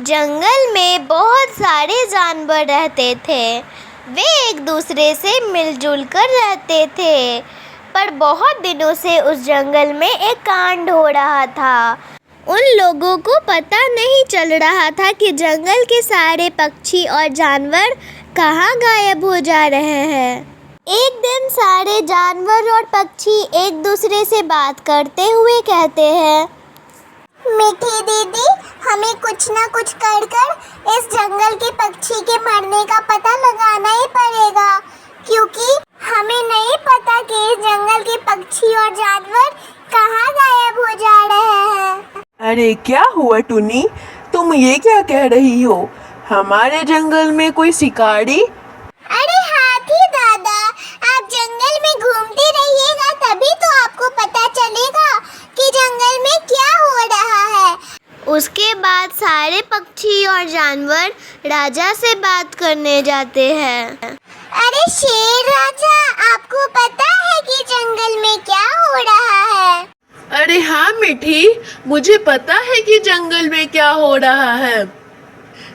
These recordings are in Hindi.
जंगल में बहुत सारे जानवर रहते थे। वे एक दूसरे से मिलजुल कर रहते थे, पर बहुत दिनों से उस जंगल में एक कांड हो रहा था। उन लोगों को पता नहीं चल रहा था कि जंगल के सारे पक्षी और जानवर कहाँ गायब हो जा रहे हैं। एक दिन सारे जानवर और पक्षी एक दूसरे से बात करते हुए कहते हैं, मीठी दीदी, हमें कुछ ना कुछ कर इस जंगल के पक्षी के मरने का पता लगाना ही पड़ेगा, क्योंकि हमें नहीं पता कि इस जंगल के पक्षी और जानवर कहाँ गायब हो जा रहे हैं। अरे क्या हुआ टुनी, तुम ये क्या कह रही हो? हमारे जंगल में कोई शिकारी? अरे हाथी दादा, आप जंगल में घूमते रहिएगा, तभी तो आपको पता चलेगा कि जंगल में क्या हो रहा है। उसके बाद सारे पक्षी और जानवर राजा से बात करने जाते हैं। अरे शेर राजा, आपको पता है कि जंगल में क्या हो रहा है? अरे हाँ मीठी, मुझे पता है कि जंगल में क्या हो रहा है।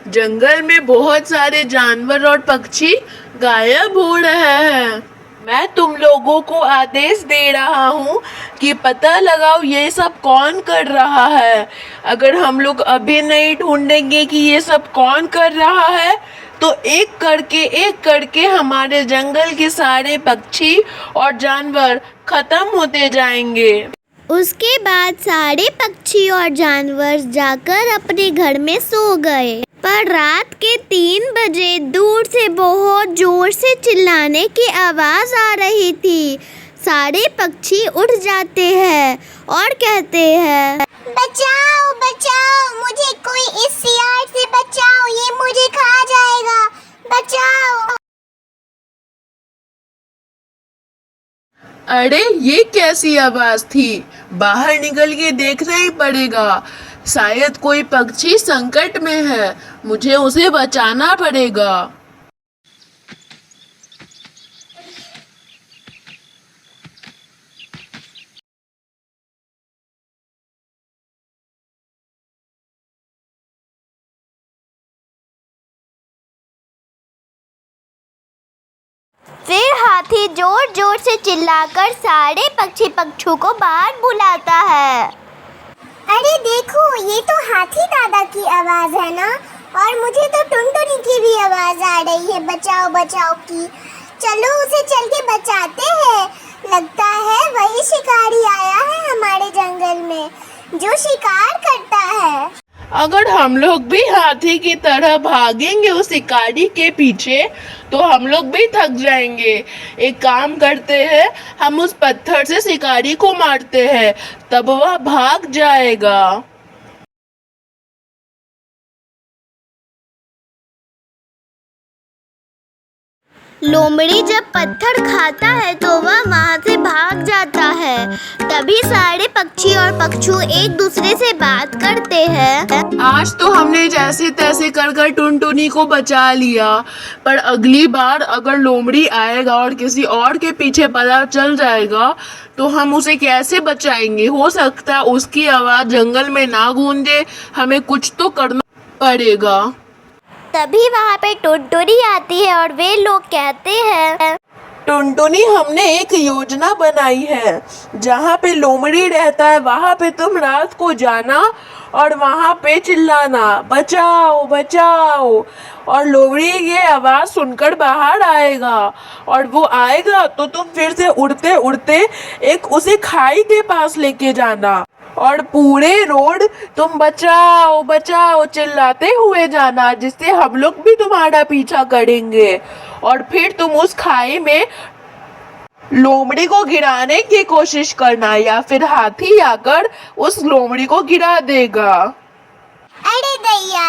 जंगल में बहुत सारे जानवर और पक्षी गायब हो रहे हैं। मैं तुम लोगों को आदेश दे रहा हूँ कि पता लगाओ ये सब कौन कर रहा है। अगर हम लोग अभी नहीं ढूंढेंगे कि ये सब कौन कर रहा है, तो एक करके हमारे जंगल के सारे पक्षी और जानवर खत्म होते जाएंगे। उसके बाद सारे पक्षी और जानवर जाकर अपने घर में सो गए। पर रात के 3 बजे दूर से बहुत जोर से चिल्लाने की आवाज आ रही थी। सारे पक्षी उठ जाते हैं और कहते हैं, बचाओ बचाओ, मुझे कोई इस सियार से बचाओ, ये मुझे खा जाएगा, बचाओ। अरे ये कैसी आवाज थी? बाहर निकल के देखना ही पड़ेगा। शायद कोई पक्षी संकट में है, मुझे उसे बचाना पड़ेगा। फिर हाथी जोर जोर से चिल्लाकर सारे पक्षियों को बाहर बुलाता है। अरे देखो, ये तो हाथी दादा की आवाज है ना, और मुझे तो टुनटुनी की भी आवाज आ रही है बचाओ बचाओ की। चलो उसे चल के बचाते हैं। लगता है वही शिकारी आया है हमारे जंगल में, जो शिकार करता है। अगर हम लोग भी हाथी की तरह भागेंगे उस शिकारी के पीछे, तो हम लोग भी थक जाएंगे। एक काम करते हैं, हम उस पत्थर से शिकारी को मारते हैं, तब वह भाग जाएगा। लोमड़ी जब पत्थर खाता है तो वह वहाँ से भाग जाता है। तभी सारे पक्षी और पक्षी एक दूसरे से बात करते हैं, आज तो हमने जैसे तैसे कर टुनटुनी को बचा लिया, पर अगली बार अगर लोमड़ी आएगा और किसी और के पीछे पता चल जाएगा, तो हम उसे कैसे बचाएंगे? हो सकता है उसकी आवाज जंगल में ना गूंजे, हमें कुछ तो करना पड़ेगा। तभी वहाँ पे टुनटुनी आती है और वे लोग कहते हैं, टुनटुनी, हमने एक योजना बनाई है। जहाँ पे लोमड़ी रहता है वहाँ पे तुम रात को जाना और वहाँ पे चिल्लाना, बचाओ बचाओ। और लोमड़ी ये आवाज़ सुनकर बाहर आएगा, और वो आएगा तो तुम फिर से उड़ते उड़ते एक उसे खाई के पास लेके जाना, और पूरे रोड तुम बचाओ बचाओ चिल्लाते हुए जाना, जिससे हम लोग भी तुम्हारा पीछा करेंगे। और फिर तुम उस खाई में लोमड़ी को गिराने की कोशिश करना, या फिर हाथी आकर उस लोमड़ी को गिरा देगा। अरे दैया,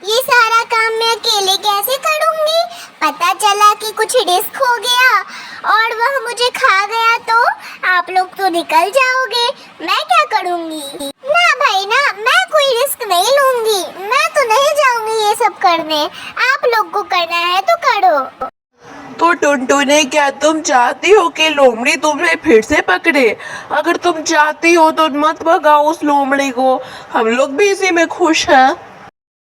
ये सारा काम मैं अकेले कैसे करूँगी? पता चला कि कुछ रिस्क हो गया और वह मुझे खा गया, तो आप लोग तो निकल जाओगे। मैं क्या करूँगी? ना भाई ना, मैं कोई रिस्क नहीं लूँगी। मैं तो नहीं जाऊँगी ये सब करने। आप लोग को करना है तो करो। तो टुनटुनी, क्या तुम चाहती हो कि लोमड़ी तुम्हें फिर से पकड़े? अगर तुम चाहती हो तो मत भगाओ उस लोमड़ी को, हम लोग भी इसी में खुश हैं।